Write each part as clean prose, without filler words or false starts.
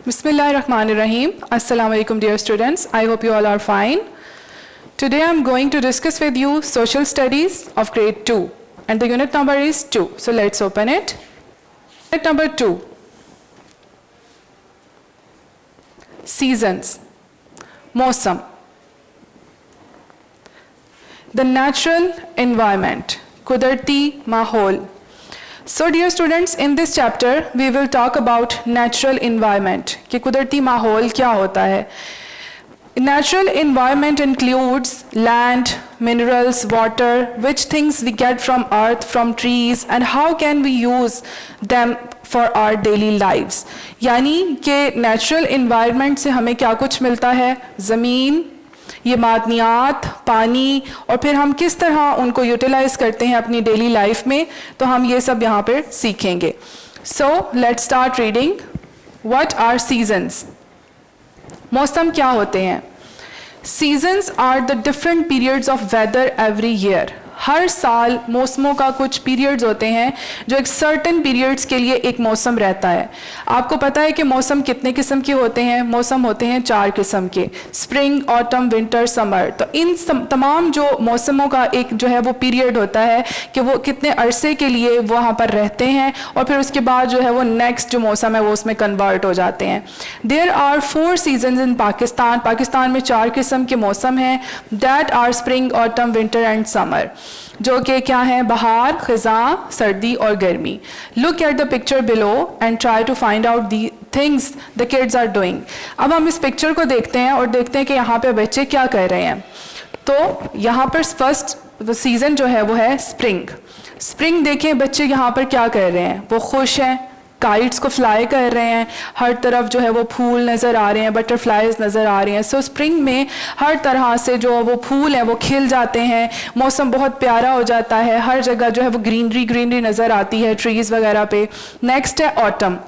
Bismillahirrahmanirrahim. Assalamu alaikum dear students. I hope you all are fine. Today I am going to discuss with you social studies of grade 2 and the unit number is 2. So let's open it. Unit number 2. Seasons. Mosam. The natural environment. Kudarti mahol. So dear students, in this chapter we will talk about natural environment कि कुदरती माहौल क्या होता है. Natural environment includes land, minerals, water, which things we get from earth, from trees, and how can we use them for our daily lives. यानी कि natural environment से हमें क्या कुछ मिलता है, ज़मीन, ये मादनियात, पानी, और फिर हम किस तरह उनको यूटिलाइज करते हैं अपनी डेली लाइफ में, तो हम ये सब यहाँ पर सीखेंगे. So let's start reading. What are seasons? मौसम क्या होते हैं? Seasons are the different periods of weather every year. हर साल मौसमों का कुछ पीरियड्स होते हैं जो एक सर्टेन पीरियड्स के लिए एक मौसम रहता है. आपको पता है कि मौसम कितने किस्म के होते हैं? मौसम होते हैं 4 किस्म के, स्प्रिंग, ऑटम, विंटर, समर. तो इन तमाम जो मौसमों का एक जो है वो पीरियड होता है कि वो कितने अरसे के लिए वहाँ पर रहते हैं और फिर उसके बाद जो है वो नेक्स्ट जो मौसम है वो उसमें कन्वर्ट हो जाते हैं. There are 4 seasons in Pakistan. Pakistan में 4 किस्म के मौसम हैं. That are spring, autumn, winter and summer, जो कि क्या है? बहार, खिज़ां, सर्दी और गर्मी. Look at the picture below and try to find out the things the kids are doing. अब हम इस पिक्चर को देखते हैं और देखते हैं कि यहाँ पे बच्चे क्या कर रहे हैं. तो यहाँ पर फर्स्ट सीज़न जो है वो है स्प्रिंग. स्प्रिंग देखें बच्चे यहाँ पर क्या कर रहे हैं, वो खुश हैं, काइट्स को फ्लाई कर रहे हैं, हर तरफ जो है वो फूल नज़र आ रहे हैं, बटरफ्लाइज नज़र आ रही हैं. सो स्प्रिंग में हर तरह से जो वो फूल हैं वो खिल जाते हैं, मौसम बहुत प्यारा हो जाता है, हर जगह जो है वो ग्रीनरी नज़र आती है ट्रीज़ वगैरह पे. नेक्स्ट है ऑटम.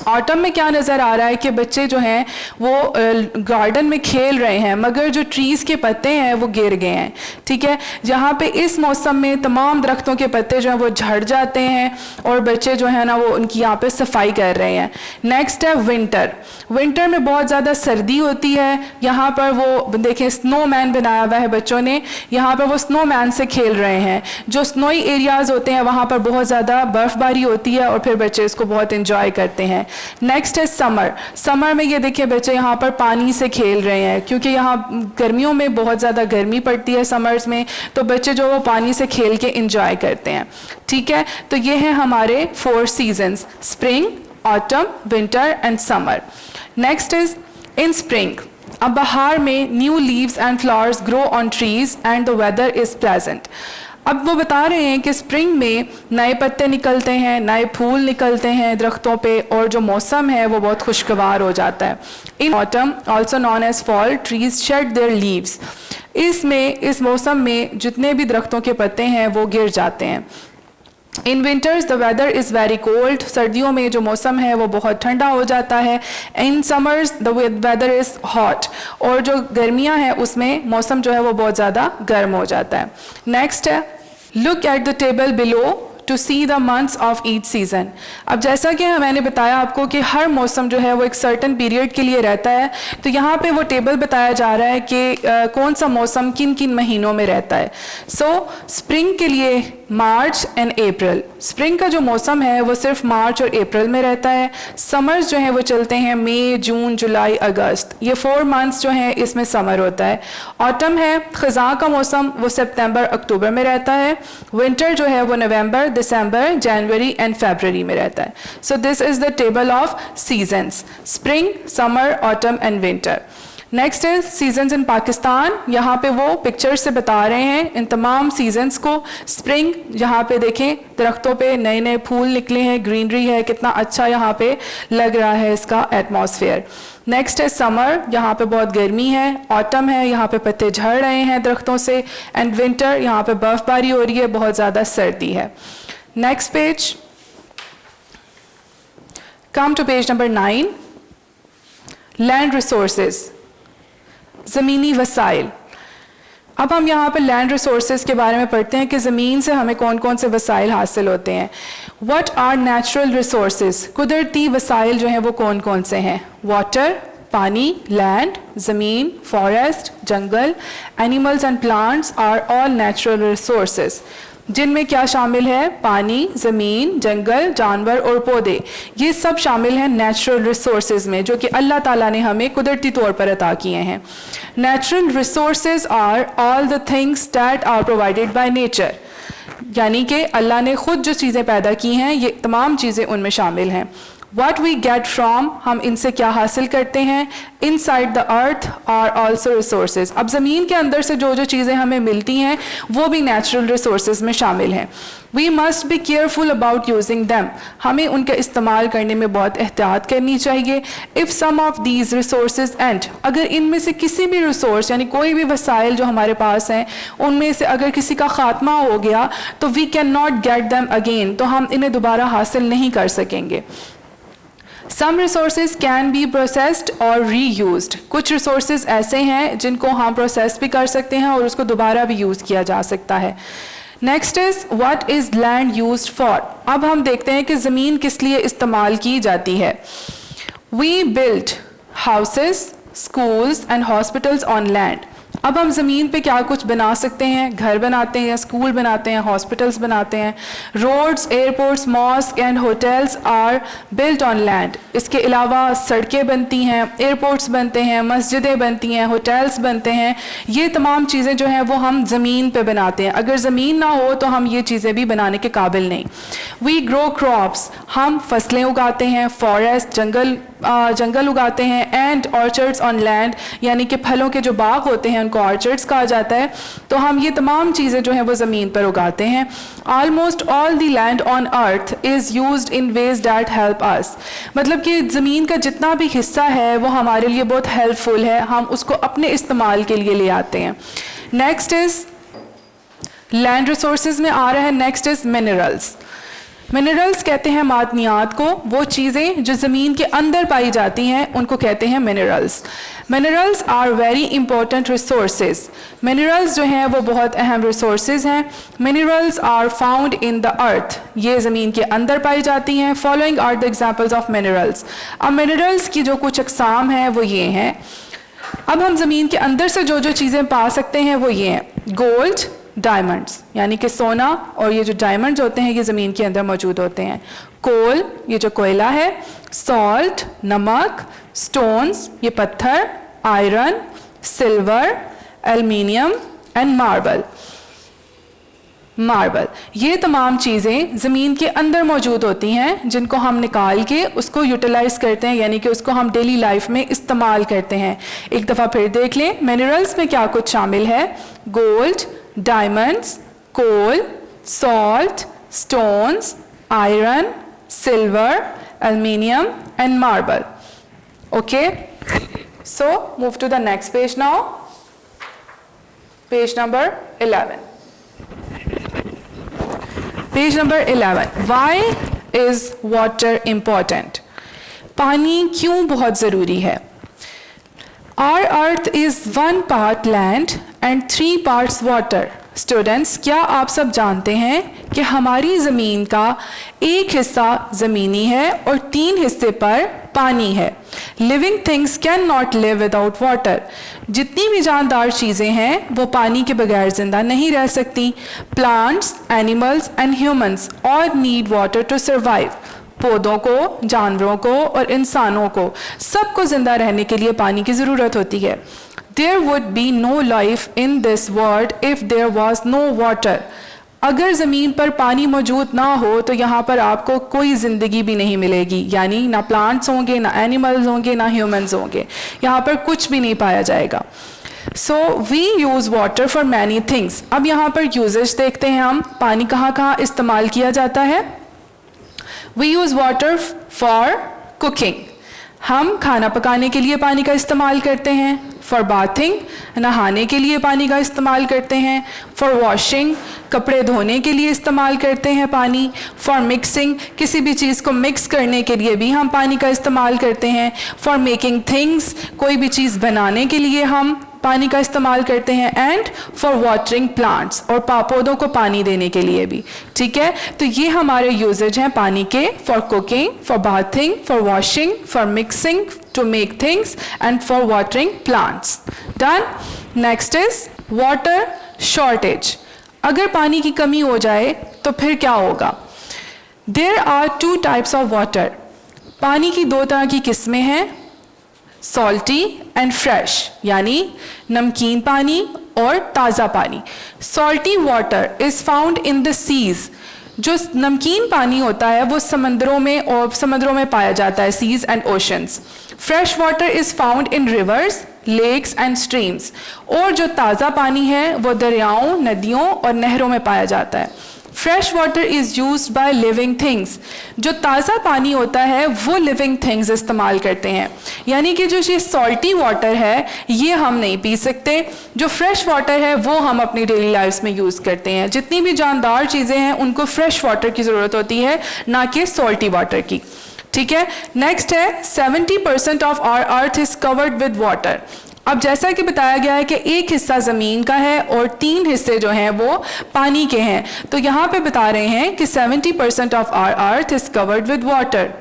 ऑटम में क्या नज़र आ रहा है कि बच्चे जो हैं वो गार्डन में खेल रहे हैं मगर जो ट्रीज़ के पत्ते हैं वो गिर गए हैं. ठीक है, जहाँ पे इस मौसम में तमाम दरख्तों के पत्ते जो हैं वो झड़ जाते हैं और बच्चे जो है ना वो उनकी यहाँ पे सफाई कर रहे हैं. नेक्स्ट है विंटर. विंटर में बहुत ज़्यादा सर्दी होती है. यहाँ पर वो देखें स्नोमैन बनाया हुआ है बच्चों ने, यहाँ पर वो स्नोमैन से खेल रहे हैं. जो स्नोई एरियाज़ होते हैं वहाँ पर बहुत ज़्यादा बर्फ़बारी होती है और फिर बच्चे इसको बहुत इंजॉय करते हैं. नेक्स्ट है समर. समर में ये देखिए बच्चे यहाँ पर पानी से खेल रहे हैं क्योंकि यहाँ गर्मियों में बहुत ज़्यादा गर्मी पड़ती है समर्स में, तो बच्चे जो वो पानी से खेल के इंजॉय करते हैं. ठीक है, तो ये हैं हमारे 4 seasons, spring, autumn, winter and summer. Next is in spring. अब बहार में new leaves and flowers grow on trees and the weather is pleasant. अब वो बता रहे हैं कि स्प्रिंग में नए पत्ते निकलते हैं, नए फूल निकलते हैं दरख्तों पे और जो मौसम है वो बहुत खुशगवार हो जाता है. In autumn also known as fall trees shed their leaves. इसमें इस मौसम में जितने भी दरख्तों के पत्ते हैं वो गिर जाते हैं. In winters the weather is very cold. सर्दियों में जो मौसम है वो बहुत ठंडा हो जाता है. In summers the weather is hot. और जो गर्मियां हैं उसमें मौसम जो है वो बहुत ज़्यादा गर्म हो जाता है. नेक्स्ट है look at the table below to see the months of each season. अब जैसा कि मैंने बताया आपको कि हर मौसम जो है वो एक सर्टन पीरियड के लिए रहता है, तो यहाँ पे वो टेबल बताया जा रहा है कि कौन सा मौसम किन किन महीनों में रहता है. सो स्प्रिंग के लिए मार्च एंड अप्रैल. स्प्रिंग का जो मौसम है वो सिर्फ मार्च और अप्रैल में रहता है. समर्स जो हैं वो चलते हैं मई, जून, जुलाई, अगस्त. ये 4 मंथ्स जो हैं इसमें समर होता है. ऑटम है खज़ां का मौसम, वो सितंबर, अक्टूबर में रहता है. विंटर जो है वो नवंबर, दिसंबर, जनवरी एंड फरवरी में रहता है. So this is the table of seasons, spring, summer, autumn and winter. Next है सीजन्स इन पाकिस्तान. यहाँ पे वो पिक्चर से बता रहे हैं इन तमाम सीजन्स को. स्प्रिंग, यहाँ पे देखें दरख्तों पे नए नए फूल निकले हैं, ग्रीनरी है, कितना अच्छा यहाँ पे लग रहा है इसका एटमॉस्फेयर. नेक्स्ट है समर, यहाँ पे बहुत गर्मी है. ऑटम है, यहाँ पे पत्ते झड़ रहे हैं दरख्तों से. एंड विंटर, यहाँ पे बर्फबारी हो रही है, बहुत ज़्यादा सर्दी है. Next page, come to page number 9. Land resources, ज़मीनी वसाइल. अब हम यहाँ पर लैंड रिसोर्सेज के बारे में पढ़ते हैं कि ज़मीन से हमें कौन कौन से वसाइल हासिल होते हैं। व्हाट आर नेचुरल रिसोर्सेज, कुदरती वसाइल जो हैं वो कौन कौन से हैं? वाटर, पानी, लैंड, ज़मीन, फॉरेस्ट, जंगल, animals and plants are all natural resources, जिनमें क्या शामिल है? पानी, ज़मीन, जंगल, जानवर और पौधे, ये सब शामिल हैं नेचुरल रिसोर्सेज में, जो कि अल्लाह ताला ने हमें कुदरती तौर पर अता किए हैं। Natural resources are all the things that are provided by nature, यानी कि अल्लाह ने खुद जो चीज़ें पैदा की हैं ये तमाम चीज़ें उनमें शामिल हैं। What we get from, हम इनसे क्या हासिल करते हैं? Inside the earth are also resources, अब ज़मीन के अंदर से जो जो चीज़ें हमें मिलती हैं वो भी natural resources में शामिल हैं। We must be careful about using them, हमें उनका इस्तेमाल करने में बहुत एहतियात करनी चाहिए। If some of these resources end, अगर इनमें से किसी भी रिसोर्स यानी कोई भी वसाइल जो हमारे पास हैं उनमें से अगर किसी का खात्मा हो गया तो we cannot get them again, तो हम इन्हें दोबारा हासिल नहीं कर सकेंगे। Some resources can be processed or reused, कुछ resources ऐसे हैं जिनको हम प्रोसेस भी कर सकते हैं और उसको दोबारा भी यूज़ किया जा सकता है। Next is what is land used for, अब हम देखते हैं कि ज़मीन किस लिए इस्तेमाल की जाती है। We build houses, schools and hospitals on land, अब हम ज़मीन पे क्या कुछ बना सकते हैं? घर बनाते हैं, स्कूल बनाते हैं, हॉस्पिटल्स बनाते हैं। Roads, airports, mosque and hotels are built on land, इसके अलावा सड़कें बनती हैं, एयरपोर्ट्स बनते हैं, मस्जिदें बनती हैं, होटल्स बनते हैं, ये तमाम चीज़ें जो हैं वो हम ज़मीन पे बनाते हैं। अगर ज़मीन ना हो तो हम ये चीज़ें भी बनाने के काबिल नहीं। वी ग्रो क्रॉप्स, हम फसलें उगाते हैं, फॉरेस्ट जंगल उगाते हैं, एंड ऑर्चर्ड्स ऑन लैंड, यानी कि फलों के जो बाग होते हैं उनको ऑर्चर्ड्स कहा जाता है। तो हम ये तमाम चीज़ें जो हैं वो ज़मीन पर उगाते हैं। Almost all the land on earth is used in ways that help us, मतलब कि ज़मीन का जितना भी हिस्सा है वो हमारे लिए बहुत हेल्पफुल है, हम उसको अपने इस्तेमाल के लिए ले आते हैं। नेक्स्ट इज़ लैंड रिसोर्सेज में आ रहा है, नेक्स्ट इज़ मिनरल्स। मिनरल्स कहते हैं मादनियात को, वो चीज़ें जो ज़मीन के अंदर पाई जाती हैं उनको कहते हैं minerals. Minerals are very important resources, minerals जो हैं वो बहुत अहम रिसोर्सेज हैं। Minerals are found in the earth, ये ज़मीन के अंदर पाई जाती हैं। Following are the examples of minerals, अब मिनरल्स की जो कुछ अक़साम हैं वो ये हैं। अब हम ज़मीन के अंदर से जो जो चीज़ें पा सकते हैं वो ये हैं। गोल्ड, डायमंड्स, यानी कि सोना, और ये जो डायमंड्स होते हैं ये ज़मीन के अंदर मौजूद होते हैं। कोल, ये जो कोयला है। सॉल्ट, नमक। स्टोन्स, ये पत्थर। Iron, silver, aluminium and marble, ये तमाम चीज़ें ज़मीन के अंदर मौजूद होती हैं जिनको हम निकाल के उसको यूटिलाइज़ करते हैं, यानी कि उसको हम डेली लाइफ में इस्तेमाल करते हैं। एक दफ़ा फिर देख लें मिनरल्स में क्या कुछ शामिल है। Gold, diamonds, coal, salt, stones, iron, silver, aluminium and marble. Okay, so move to the next page now, page number 11। Page number 11, why is water important, पानी क्यों बहुत ज़रूरी है। Our earth is 1 part land and 3 parts water. Students, क्या आप सब जानते हैं कि हमारी ज़मीन का एक हिस्सा ज़मीनी है और 3 हिस्से पर पानी है। Living things can not live without water, जितनी भी जानदार चीज़ें हैं वो पानी के बगैर ज़िंदा नहीं रह सकती। Plants, animals and humans all need water to survive, पौधों को, जानवरों को और इंसानों को, सबको जिंदा रहने के लिए पानी की ज़रूरत होती है। There would be no life in this world if there was no water. अगर ज़मीन पर पानी मौजूद ना हो तो यहाँ पर आपको कोई ज़िंदगी भी नहीं मिलेगी, यानी ना प्लांट्स होंगे, ना एनिमल्स होंगे, ना ह्यूमंस होंगे, यहाँ पर कुछ भी नहीं पाया जाएगा। So we use water for many things. अब यहाँ पर यूजेज देखते हैं हम, पानी कहाँ कहाँ इस्तेमाल किया जाता है। We use water for cooking, हम खाना पकाने के लिए पानी का इस्तेमाल करते हैं। For bathing, नहाने के लिए पानी का इस्तेमाल करते हैं। For washing, कपड़े धोने के लिए इस्तेमाल करते हैं पानी। For mixing, किसी भी चीज़ को मिक्स करने के लिए भी हम पानी का इस्तेमाल करते हैं। For making things, कोई भी चीज़ बनाने के लिए हम पानी का इस्तेमाल करते हैं, एंड फॉर वाटरिंग प्लांट्स, और पौधों को पानी देने के लिए भी। ठीक है, तो ये हमारे यूजेज हैं पानी के, for cooking, for bathing, for washing, for mixing two make things, and for watering plants. Done. Next is water shortage. अगर पानी की कमी हो जाए तो फिर क्या होगा? There are 2 types of water. पानी की 2 तरह की किस्में हैं, सॉल्टी एंड फ्रेश, यानी नमकीन पानी और ताज़ा पानी। Salty water is found in the seas. जो नमकीन पानी होता है वो समंदरों में पाया जाता है, seas and oceans. Fresh water is found in rivers, lakes and streams. और जो ताज़ा पानी है वो दरियाओं, नदियों और नहरों में पाया जाता है। Fresh water is used by living things. जो ताज़ा पानी होता है वो लिविंग थिंग्स इस्तेमाल करते हैं, यानी कि जो ये सॉल्टी वाटर है ये हम नहीं पी सकते। जो फ्रेश वाटर है वो हम अपनी डेली लाइफ्स में यूज़ करते हैं। जितनी भी जानदार चीज़ें हैं उनको फ्रेश वाटर की ज़रूरत होती है, ना कि सॉल्टी वाटर की। ठीक है, नेक्स्ट है 70% of our earth is covered with water. अब जैसा कि बताया गया है कि एक हिस्सा ज़मीन का है और 3 हिस्से जो हैं वो पानी के हैं, तो यहाँ पे बता रहे हैं कि 70% of our earth is covered with water.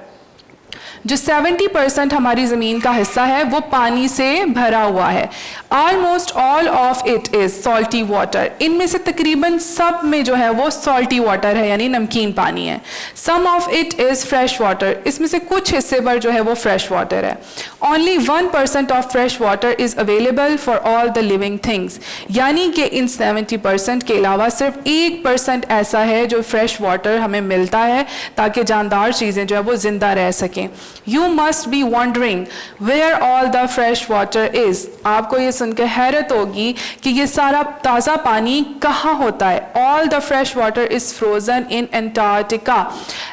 जो 70% हमारी ज़मीन का हिस्सा है वो पानी से भरा हुआ है। Almost all of it is salty water. इनमें से तकरीबन सब में जो है वो सॉल्टी वाटर है, यानी नमकीन पानी है। Some of it is fresh water. इसमें से कुछ हिस्से पर जो है वो फ्रेश वाटर है। Only 1% of fresh water is available for all the living things, यानी कि इन 70% के अलावा सिर्फ 1% ऐसा है जो फ्रेश वाटर हमें मिलता है ताकि जानदार चीज़ें जो है वो ज़िंदा रह सकें। You must be wondering where all the fresh water is. आपको ये सुनकर हैरत होगी कि ये सारा ताज़ा पानी कहाँ होता है। All the fresh water is frozen in Antarctica.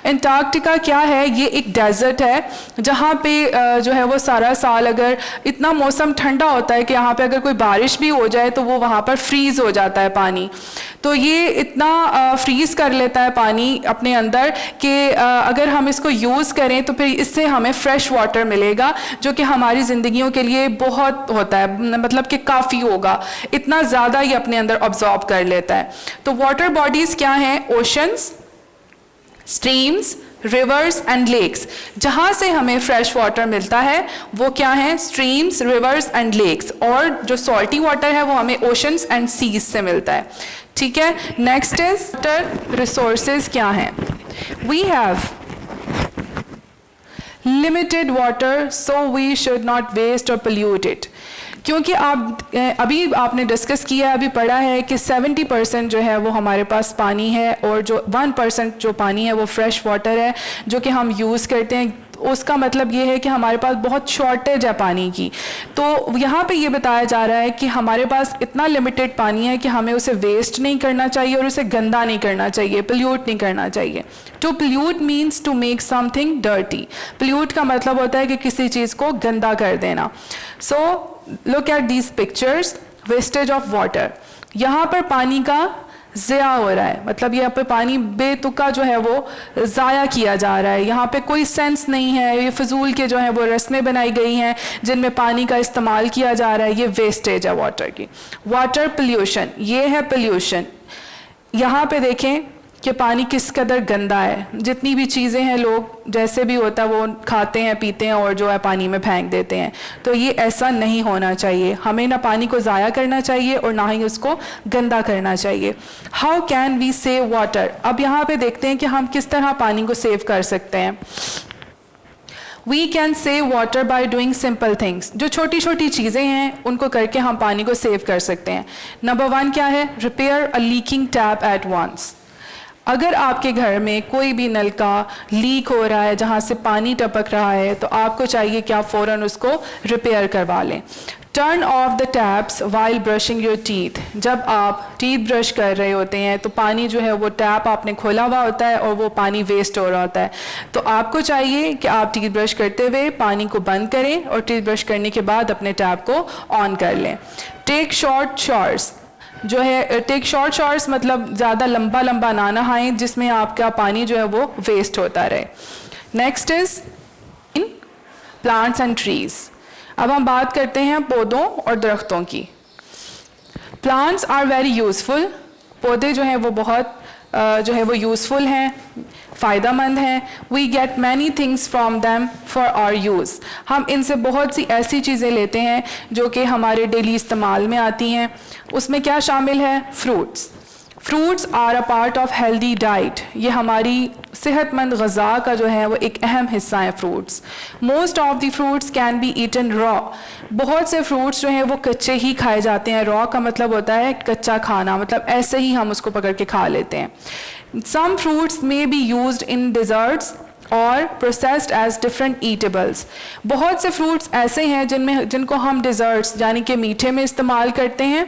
Antarctica क्या है? ये एक डेजर्ट है जहाँ पे जो है वो सारा साल अगर इतना मौसम ठंडा होता है कि यहाँ पे अगर कोई बारिश भी हो जाए तो वो वहाँ पर फ्रीज हो जाता है पानी। तो ये इतना फ्रीज कर लेता है पानी अपने अंदर कि अगर हम इसको यूज़ करें तो फिर इससे हमें फ्रेश वाटर मिलेगा, जो कि हमारी ज़िंदगियों के लिए बहुत होता है, मतलब कि काफ़ी होगा, इतना ज़्यादा ये अपने अंदर ऑब्जॉर्ब कर लेता है। तो वाटर बॉडीज़ क्या हैं? Oceans, streams, rivers and lakes. जहाँ से हमें फ्रेश वाटर मिलता है वो क्या है? Streams, rivers and lakes. और जो सॉल्टी वाटर है वो हमें ओशंस एंड सीज से मिलता है। ठीक है, नेक्स्ट इज वाटर रिसोर्सेज क्या हैं? We have limited water so we should not waste और पोल्यूट इट। क्योंकि अभी आपने डिस्कस किया है, अभी पढ़ा है कि 70% जो है वो हमारे पास पानी है और जो 1% जो पानी है वो फ्रेश वाटर है जो कि हम यूज़ करते हैं। उसका मतलब ये है कि हमारे पास बहुत शॉर्टेज है पानी की। तो यहाँ पे ये बताया जा रहा है कि हमारे पास इतना लिमिटेड पानी है कि हमें उसे वेस्ट नहीं करना चाहिए और उसे गंदा नहीं करना चाहिए, पोल्यूट नहीं करना चाहिए। To pollute means to make something dirty. Pollute का मतलब होता है कि किसी चीज़ को गंदा कर देना। So look at these pictures, wastage of water. यहाँ पर पानी का ज़या हो रहा है, मतलब यहाँ पे पानी बेतुका जो है वो ज़ाया किया जा रहा है। यहाँ पे कोई सेंस नहीं है, ये फजूल के जो है वो रस्में बनाई गई हैं जिनमें पानी का इस्तेमाल किया जा रहा है। ये वेस्टेज है वाटर की। वाटर पोल्यूशन, ये है पोल्यूशन। यहाँ पे देखें कि पानी किस कदर गंदा है। जितनी भी चीज़ें हैं लोग जैसे भी होता है वो खाते हैं, पीते हैं और जो है पानी में फेंक देते हैं। तो ये ऐसा नहीं होना चाहिए। हमें ना पानी को ज़ाया करना चाहिए और ना ही उसको गंदा करना चाहिए। How can we save water? अब यहाँ पे देखते हैं कि हम किस तरह पानी को सेव कर सकते हैं। We can save water by doing simple things. जो छोटी छोटी चीज़ें हैं उनको करके हम पानी को सेव कर सकते हैं। नंबर 1 क्या है? रिपेयर अ लीकिंग टैप एट वंस। अगर आपके घर में कोई भी नलका लीक हो रहा है जहाँ से पानी टपक रहा है तो आपको चाहिए कि आप फ़ौरन उसको रिपेयर करवा लें। Turn off the taps while brushing your teeth. जब आप टीथ ब्रश कर रहे होते हैं तो पानी जो है वो टैप आपने खोला हुआ होता है और वो पानी वेस्ट हो रहा होता है। तो आपको चाहिए कि आप टीथ ब्रश करते हुए पानी को बंद करें और टीथ ब्रश करने के बाद अपने टैप को ऑन कर लें। टेक शॉर्ट शॉवर्स जो है, टेक शॉर्ट शॉवर्स मतलब ज़्यादा लंबा लंबा ना नहाएं जिसमें आपका पानी जो है वो वेस्ट होता रहे। Next is in plants and trees. अब हम बात करते हैं पौधों और दरख्तों की। प्लांट्स आर वेरी यूजफुल, पौधे जो हैं वो बहुत जो है वो यूज़फुल हैं, फ़ायदेमंद हैं. We get many things from them for our use. हम इनसे बहुत सी ऐसी चीज़ें लेते हैं जो कि हमारे डेली इस्तेमाल में आती हैं. उसमें क्या शामिल है? Fruits. Fruits are a part of healthy diet. ये हमारी सेहतमंद ग़ज़ा का जो है वो एक अहम हिस्सा है fruits. Most of the fruits can be eaten raw. बहुत से फ्रूट्स जो हैं वो कच्चे ही खाए जाते हैं. रॉ का मतलब होता है कच्चा खाना, मतलब ऐसे ही हम उसको पकड़ के खा लेते हैं. Some fruits may be used in desserts और प्रोसेस्ड एज डिफरेंट ईटेबल्स. बहुत से फ्रूट्स ऐसे हैं जिनको हम डिज़र्ट्स यानी कि मीठे में इस्तेमाल करते हैं.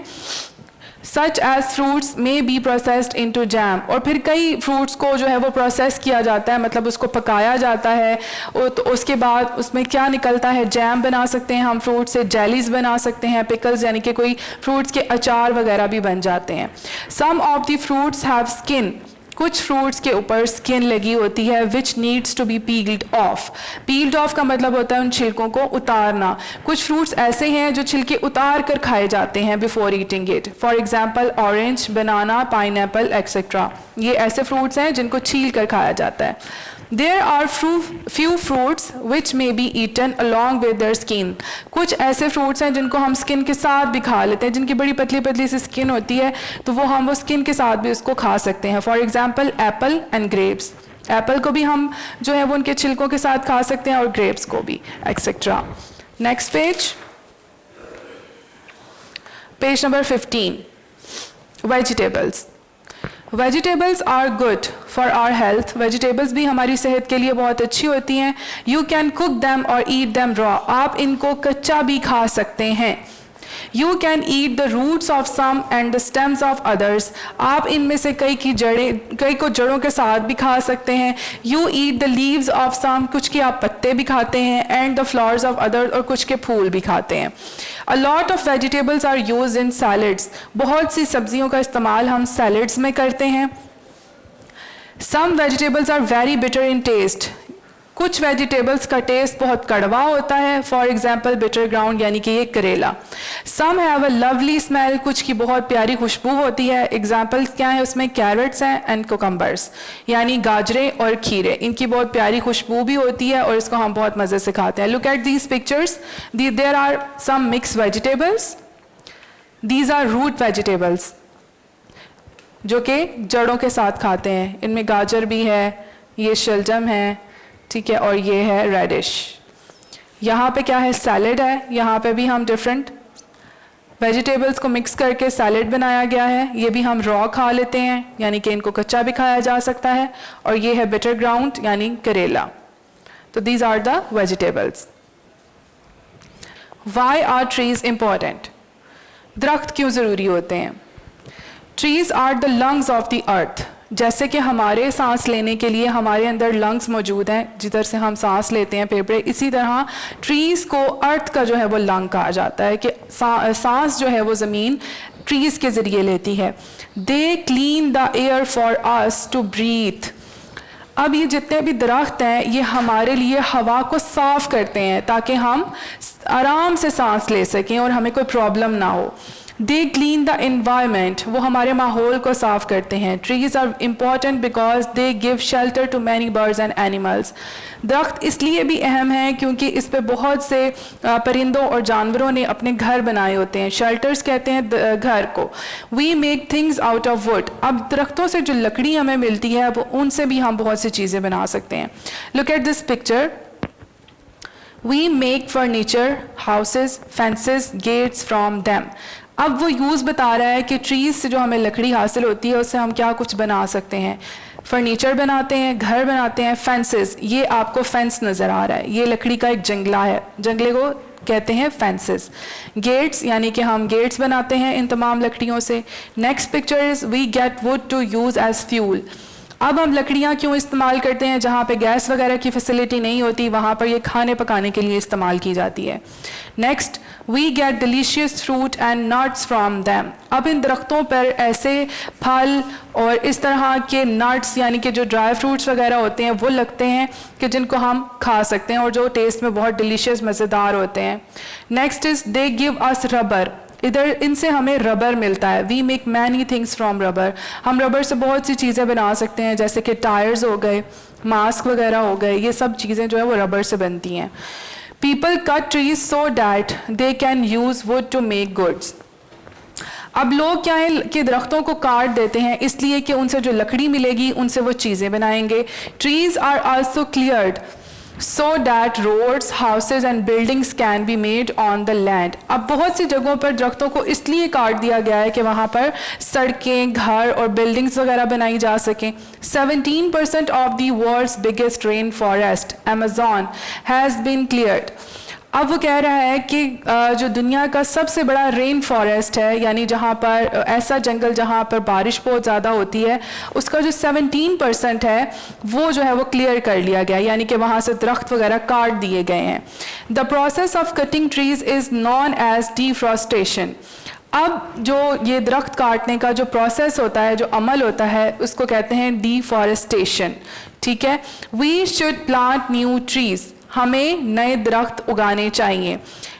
Such as fruits may be processed into jam. और फिर कई फ्रूट्स को जो है वो प्रोसेस किया जाता है, मतलब उसको पकाया जाता है, और तो उसके बाद उसमें क्या निकलता है? जैम बना सकते हैं हम फ्रूट से, जेलीज बना सकते हैं, पिकल्स यानी कि कोई फ्रूट्स के अचार वगैरह भी बन जाते हैं. Some of the fruits have skin. कुछ फ्रूट्स के ऊपर स्किन लगी होती है which needs to be peeled off. Peeled off का मतलब होता है उन छिलकों को उतारना. कुछ फ्रूट्स ऐसे हैं जो छिलके उतार कर खाए जाते हैं before eating it. For example orange, banana, pineapple etcetera. ये ऐसे फ्रूट्स हैं जिनको छील कर खाया जाता है. There are few fruits which may be eaten along with their skin. कुछ ऐसे फ्रूट्स हैं जिनको हम स्किन के साथ भी खा लेते हैं, जिनकी बड़ी पतली पतली सी स्किन होती है, तो वो हम वो स्किन के साथ भी उसको खा सकते हैं. For example Apple and grapes. Apple को भी हम जो है वो उनके छिलकों के साथ खा सकते हैं और ग्रेप्स को भी etcetera. Next page number 15. Vegetables. Vegetables are good for our health. Vegetables भी हमारी सेहत के लिए बहुत अच्छी होती हैं. यू कैन कुक दैम और ईट दैम रॉ. आप इनको कच्चा भी खा सकते हैं. You can eat the roots of some and the stems of others. आप इनमें से कई को जड़ों के साथ भी खा सकते हैं. You eat the leaves of some. कुछ के आप पत्ते भी खाते हैं. And the flowers of other. और कुछ के फूल भी खाते हैं. A lot of vegetables are used in salads. बहुत सी सब्जियों का इस्तेमाल हम सैलड्स में करते हैं. Some vegetables are very bitter in taste. कुछ वेजिटेबल्स का टेस्ट बहुत कड़वा होता है. फॉर एग्जाम्पल बिटर ग्राउंड यानी कि ये करेला. Some have a lovely smell. कुछ की बहुत प्यारी खुशबू होती है. एग्जाम्पल्स क्या है उसमें? कैरेट्स हैं एंड कुकम्बर्स यानी गाजरे और खीरे. इनकी बहुत प्यारी खुशबू भी होती है और इसको हम बहुत मज़े से खाते हैं. Look at these pictures. There are some mix vegetables. These are root vegetables जो कि जड़ों के साथ खाते हैं. इनमें गाजर भी है, ये शलजम है, ठीक है, और ये है रेडिश. यहाँ पे क्या है? सैलेड है. यहाँ पे भी हम डिफरेंट वेजिटेबल्स को मिक्स करके सैलेड बनाया गया है. ये भी हम रॉ खा लेते हैं यानी कि इनको कच्चा भी खाया जा सकता है. और ये है बिटर ग्राउंड यानी करेला. तो these are the vegetables. Why are trees important. दरख्त क्यों ज़रूरी होते हैं? Trees are the lungs of the earth. जैसे कि हमारे सांस लेने के लिए हमारे अंदर लंग्स मौजूद हैं, जिधर से हम सांस लेते हैं फेफड़े, इसी तरह ट्रीज़ को अर्थ का जो है वो लंग कहा जाता है कि सांस जो है वो ज़मीन ट्रीज़ के ज़रिए लेती है. They clean the air for us to breathe. अब ये जितने भी दरख्त हैं ये हमारे लिए हवा को साफ़ करते हैं ताकि हम आराम से सांस ले सकें और हमें कोई प्रॉब्लम ना हो. They clean the environment. वो हमारे माहौल को साफ़ करते हैं. Trees are important because they give shelter to many birds and animals. दरख्त इसलिए भी अहम है क्योंकि इस पे बहुत से परिंदों और जानवरों ने अपने घर बनाए होते हैं. शेल्टर्स कहते हैं घर को. We make things out of wood. अब दरख्तों से जो लकड़ी हमें मिलती है वो उनसे भी हम बहुत सी चीज़ें बना सकते हैं. Look at this picture. We make furniture, houses, fences, gates from them. अब वो यूज़ बता रहा है कि ट्रीज़ से जो हमें लकड़ी हासिल होती है उससे हम क्या कुछ बना सकते हैं. फर्नीचर बनाते हैं, घर बनाते हैं. फेंसेस, ये आपको फेंस नज़र आ रहा है, ये लकड़ी का एक जंगला है, जंगले को कहते हैं फेंसेस. गेट्स यानी कि हम गेट्स बनाते हैं इन तमाम लकड़ियों से. Next picture is we get wood to use as fuel. अब हम लकड़ियाँ क्यों इस्तेमाल करते हैं? जहाँ पे गैस वगैरह की फैसिलिटी नहीं होती वहाँ पर ये खाने पकाने के लिए इस्तेमाल की जाती है. Next, we get delicious fruit and nuts from them. अब इन दरख्तों पर ऐसे फल और इस तरह के नट्स यानी कि जो ड्राई फ्रूट्स वगैरह होते हैं वो लगते हैं कि जिनको हम खा सकते हैं और जो टेस्ट में बहुत डिलीशियस मज़ेदार होते हैं. Next is they give us rubber. इधर इनसे हमें रबर मिलता है, we make many things from rubber. हम रबर से बहुत सी चीज़ें बना सकते हैं, जैसे कि टायर्स हो गए, मास्क वगैरह हो गए, ये सब चीज़ें जो है वो रबर से बनती हैं। People cut trees so that they can use wood to make goods. अब लोग क्या है कि दरख्तों को काट देते हैं इसलिए कि उनसे जो लकड़ी मिलेगी उनसे वो चीज़ें बनाएंगे। Trees are also cleared so that roads, houses and buildings can be made on the land। अब बहुत सी जगहों पर दरख्तों को इसलिए काट दिया गया है कि वहाँ पर सड़कें, घर और बिल्डिंग्स वगैरह बनाई जा सकें। 17% of the world's biggest rainforest, Amazon, has been cleared। अब वो कह रहा है कि जो दुनिया का सबसे बड़ा रेन फॉरेस्ट है, यानी जहाँ पर ऐसा जंगल जहाँ पर बारिश बहुत ज़्यादा होती है, उसका जो 17% है वो जो है वो क्लियर कर लिया गया, यानी कि वहाँ से दरख्त वगैरह काट दिए गए हैं। The process of cutting trees is known as deforestation. अब जो ये दरख्त काटने का जो प्रोसेस होता है, जो अमल होता है, उसको कहते हैं डिफॉरेस्टेशन। ठीक है, we should plant new trees, हमें नए दरख्त उगाने चाहिए।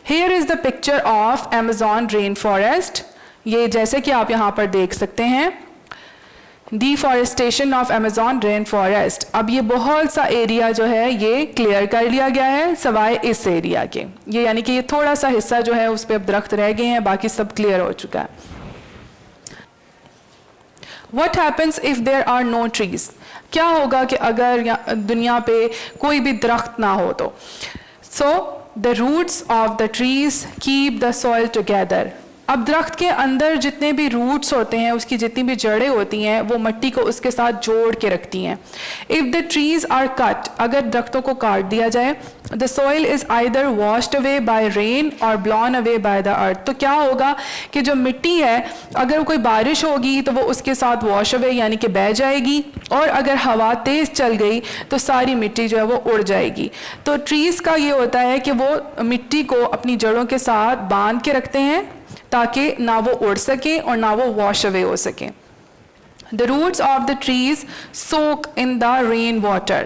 Here is the picture of Amazon rain forest. ये जैसे कि आप यहाँ पर देख सकते हैं, deforestation of Amazon rain forest. अब ये बहुत सा एरिया जो है ये क्लियर कर लिया गया है सवाए इस एरिया के, ये यानी कि ये थोड़ा सा हिस्सा जो है उस पर अब दरख्त रह गए हैं, बाकी सब क्लियर हो चुका है। What happens if there are no trees? क्या होगा कि अगर दुनिया पे कोई भी दरख्त ना हो तो? So the roots of the trees keep the soil together। अब दरख्त के अंदर जितने भी रूट्स होते हैं, उसकी जितनी भी जड़ें होती हैं, वो मिट्टी को उसके साथ जोड़ के रखती हैं। If the trees are cut, अगर दरख्तों को काट दिया जाए, the soil is either washed away by rain और blown away by the earth. तो क्या होगा कि जो मिट्टी है, अगर कोई बारिश होगी तो वो उसके साथ वॉश अवे यानी कि बह जाएगी, और अगर हवा तेज़ चल गई तो सारी मिट्टी जो है वो उड़ जाएगी। तो ट्रीज़ का ये होता है कि वो मिट्टी को अपनी जड़ों के साथ बांध के रखते हैं ताकि ना वो उड़ सके और ना वो वॉश अवे हो सके। The roots of the trees soak in the rain water।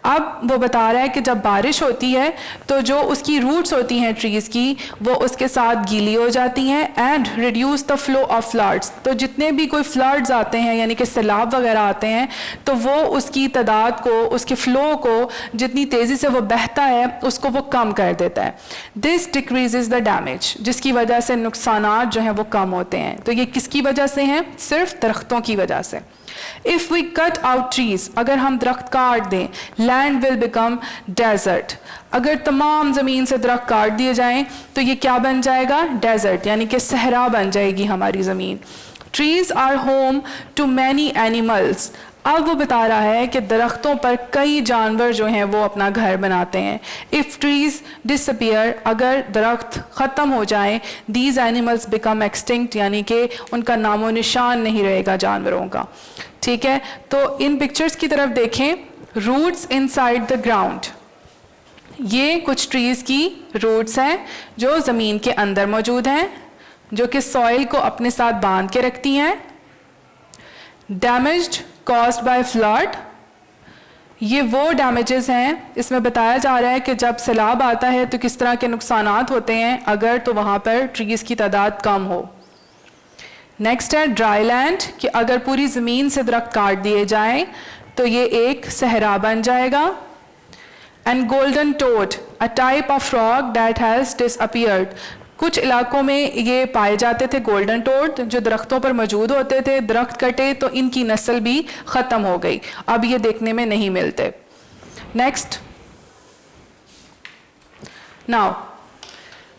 अब वो बता रहा है कि जब बारिश होती है तो जो उसकी रूट्स होती हैं ट्रीज़ की, वो उसके साथ गीली हो जाती हैं, and reduce the flow of floods. तो जितने भी कोई फ्लड्स आते हैं यानी कि सैलाब वगैरह आते हैं, तो वो उसकी तादाद को, उसके फ़्लो को, जितनी तेज़ी से वो बहता है उसको वो कम कर देता है। दिस डिक्रीजेज द डैमेज, जिसकी वजह से नुकसानात जो हैं वो कम होते हैं। तो ये किसकी वजह से हैं? सिर्फ दरख्तों की वजह से। If we cut out trees, अगर हम दरख्त काट दें, land will become desert। अगर तमाम ज़मीन से दरख्त काट दिए जाएं तो ये क्या बन जाएगा? डेजर्ट, यानी कि सहरा बन जाएगी हमारी ज़मीन। Trees are home to many animals। अब वो बता रहा है कि दरख्तों पर कई जानवर जो हैं वो अपना घर बनाते हैं। इफ़ ट्रीज डिसअपियर, अगर दरख्त ख़त्म हो जाएं, दीज एनिमल्स बिकम एक्सटिंक्ट, यानी कि उनका नामो निशान नहीं रहेगा जानवरों का। ठीक है, तो इन पिक्चर्स की तरफ देखें। रूट्स इनसाइड द ग्राउंड, ये कुछ ट्रीज़ की रूट्स हैं जो ज़मीन के अंदर मौजूद हैं, जो कि सॉइल को अपने साथ बांध के रखती हैं। डैमेज्ड कॉज्ड बाय फ्लड, ये वो डैमेजेस हैं, इसमें बताया जा रहा है कि जब सैलाब आता है तो किस तरह के नुकसानात होते हैं अगर तो वहाँ पर ट्रीज़ की तादाद कम हो। नेक्स्ट है ड्राई लैंड, कि अगर पूरी ज़मीन से दरख्त काट दिए जाएं तो ये एक सहरा बन जाएगा। And golden toad, a type of frog that has disappeared, कुछ इलाकों में ये पाए जाते थे गोल्डन टोड, जो दरख्तों पर मौजूद होते थे। दरख्त कटे तो इनकी नस्ल भी ख़त्म हो गई, अब ये देखने में नहीं मिलते। Next, now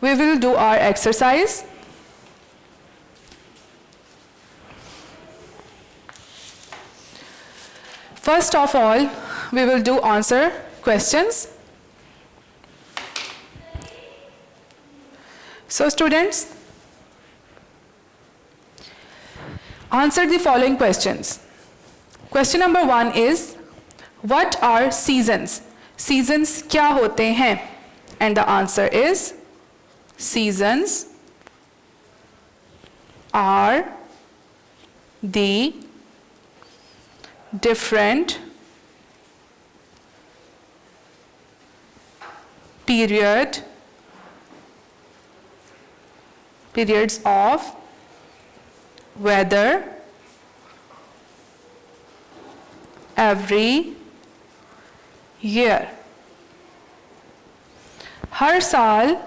we will do our exercise. First of all we will do answer questions. So students, answer the following questions. Question number 1 is, what are seasons? Seasons क्या होते हैं? And the answer is, seasons are the different period periods of weather every year. हर साल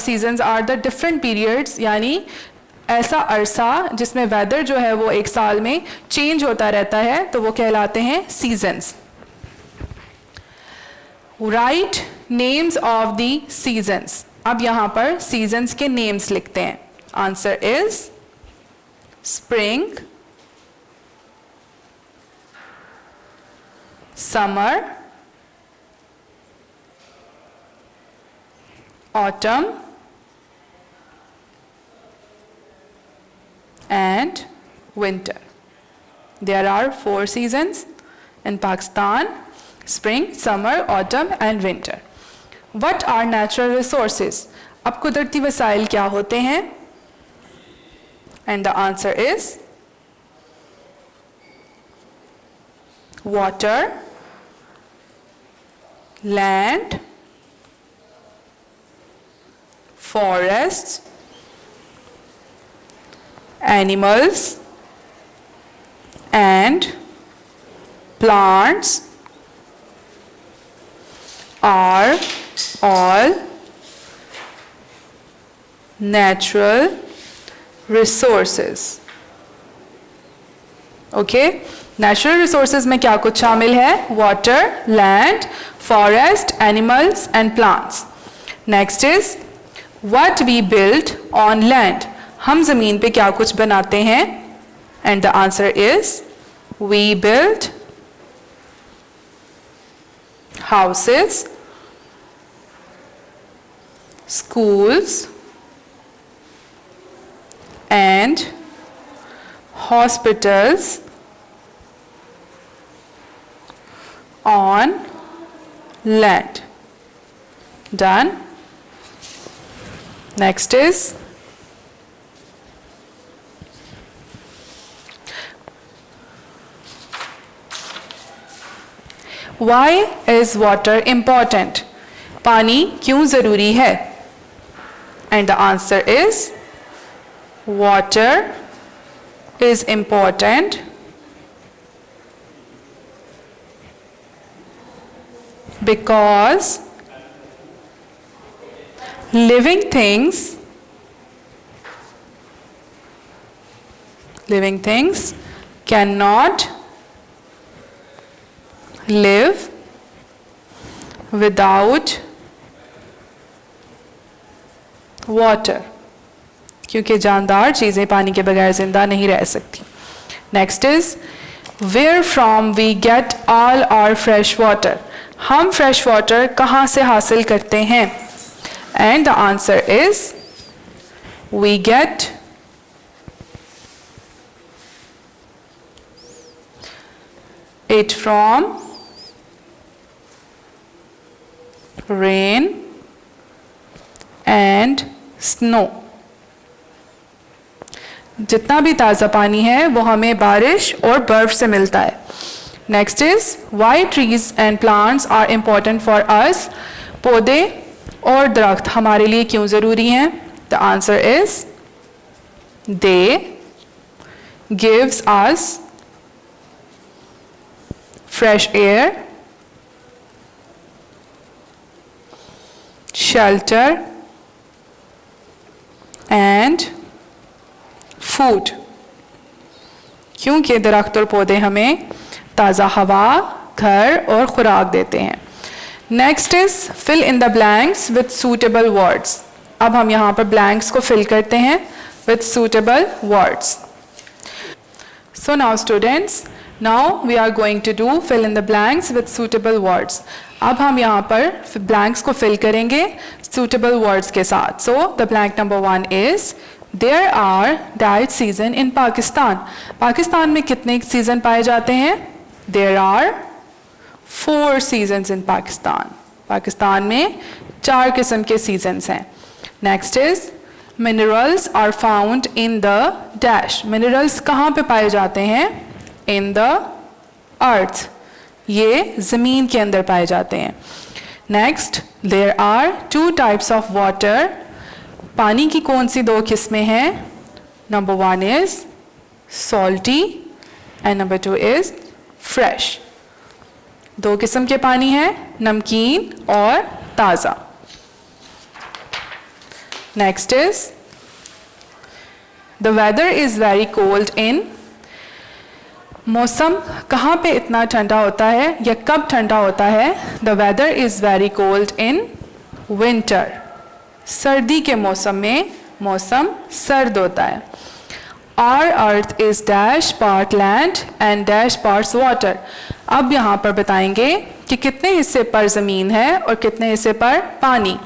seasons are the different periods, यानी ऐसा अरसा जिसमें weather जो है वो एक साल में चेंज होता रहता है, तो वो कहलाते हैं seasons. Write names of the seasons. अब यहाँ पर seasons के names लिखते हैं. Answer is spring, summer, autumn, and winter. There are 4 seasons in Pakistan: spring, summer, autumn and winter. What are natural resources? अब कुदरती वसाइल क्या होते हैं? And the answer is water, land, forests, animals and plants are all natural resources. Okay, natural resources में क्या कुछ शामिल है? Water, land, forest, animals and plants. Next is what we build on land. हम ज़मीन पे क्या कुछ बनाते हैं? And the answer is we build houses, schools and hospitals on land. Done. Next is why is water important? पानी क्यों ज़रूरी है? And the answer is water is important because living things cannot live without water. क्योंकि जानदार चीज़ें पानी के बगैर जिंदा नहीं रह सकती. Next is where from we get all our fresh water. हम fresh water कहाँ से हासिल करते हैं? And the answer is we get it from rain and snow. जितना भी ताज़ा पानी है वो हमें बारिश और बर्फ से मिलता है. Next is why trees and plants are important for us. पौधे और दरख्त हमारे लिए क्यों ज़रूरी हैं? The answer is they gives us fresh air, shelter and food. क्योंकि दरख्त और पौधे हमें ताज़ा हवा, घर और खुराक देते हैं. Next is fill in the blanks with suitable words. अब हम यहाँ पर blanks को fill करते हैं with suitable words. So now students, now we are going to do fill in the blanks with suitable words. अब हम यहाँ पर blanks को fill करेंगे suitable words के साथ. So the blank number 1 is there are diet season in Pakistan. Pakistan में कितने सीजन पाए जाते हैं? There are 4 seasons in Pakistan. Pakistan में 4 किस्म के सीजन्स हैं. Next is minerals are found in the dash. Minerals कहाँ पे पाए जाते हैं? In the earth. ये ज़मीन के अंदर पाए जाते हैं. Next, there are 2 types of water. पानी की कौन सी दो किस्में हैं? Number 1 is salty and number 2 is fresh. दो किस्म के पानी हैं, नमकीन और ताज़ा। Next is the weather is very cold in. मौसम कहाँ पे इतना ठंडा होता है या कब ठंडा होता है? The weather is very cold in winter. सर्दी के मौसम में मौसम सर्द होता है। Our earth is dash part land and dash parts water। अब यहाँ पर बताएंगे कि कितने हिस्से पर ज़मीन है और कितने हिस्से पर पानी।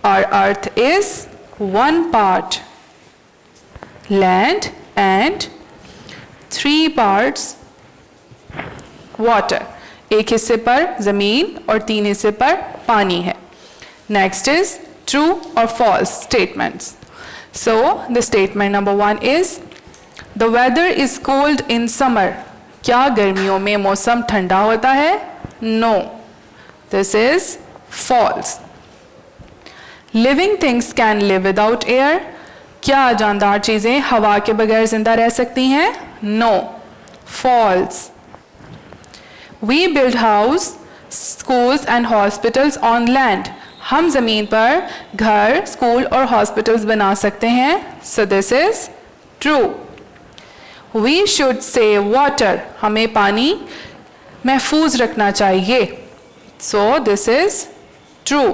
Our earth is 1 part land and 3 parts water। एक हिस्से पर ज़मीन और 3 हिस्से पर पानी है। Next is true or false statements। So the statement number 1 is the weather is cold in summer। क्या गर्मियों में मौसम ठंडा होता है? No, this is false। Living things can live without air। क्या जानदार चीजें हवा के बगैर जिंदा रह सकती हैं? No, false। We build house, schools and hospitals on land। हम जमीन पर घर, स्कूल और हॉस्पिटल्स बना सकते हैं। So this is true। We should save water। हमें पानी महफूज रखना चाहिए। So this is true।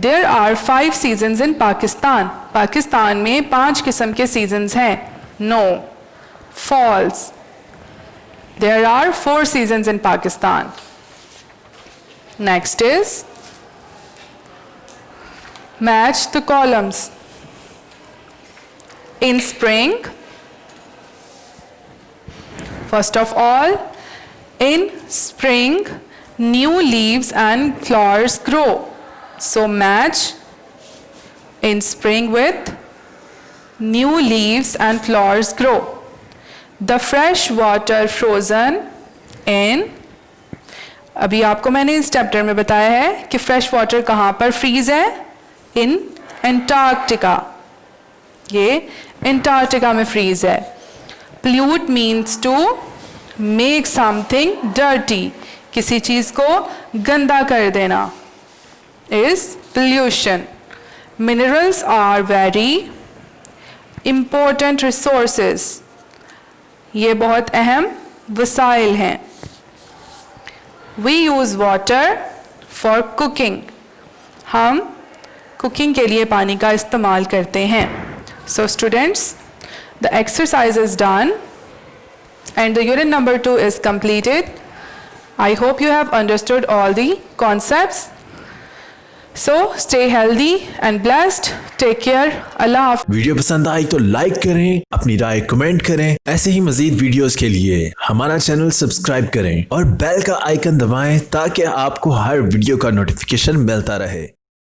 There are 5 seasons in Pakistan। Pakistan में 5 किस्म के सीजन्स हैं। No, false। There are 4 seasons in Pakistan। Next is match the columns। In spring, first of all, in spring, new leaves and flowers grow। So match in spring with new leaves and flowers grow। The fresh water frozen in। अभी आपको मैंने इस chapter में बताया है कि fresh water कहाँ पर फ्रीज है? इन एंटार्क्टिका। ये एंटार्क्टिका में फ्रीज है। Pollute means to make something dirty। किसी चीज को गंदा कर देना is pollution। Minerals are very important resources। ये बहुत अहम वसाइल हैं। We use water for cooking। हम कुकिंग के लिए पानी का इस्तेमाल करते हैं। So students, the exercise is done and the unit number 2 is completed। I hope you have understood all the concepts। So stay healthy and blessed। Take care। Allah हाफ़िज़। Video पसंद आई तो लाइक करें, अपनी राय कमेंट करें। ऐसे ही मजीद videos के लिए हमारा चैनल सब्सक्राइब करें और बेल का आइकन दबाएं ताकि आपको हर वीडियो का नोटिफिकेशन मिलता रहे।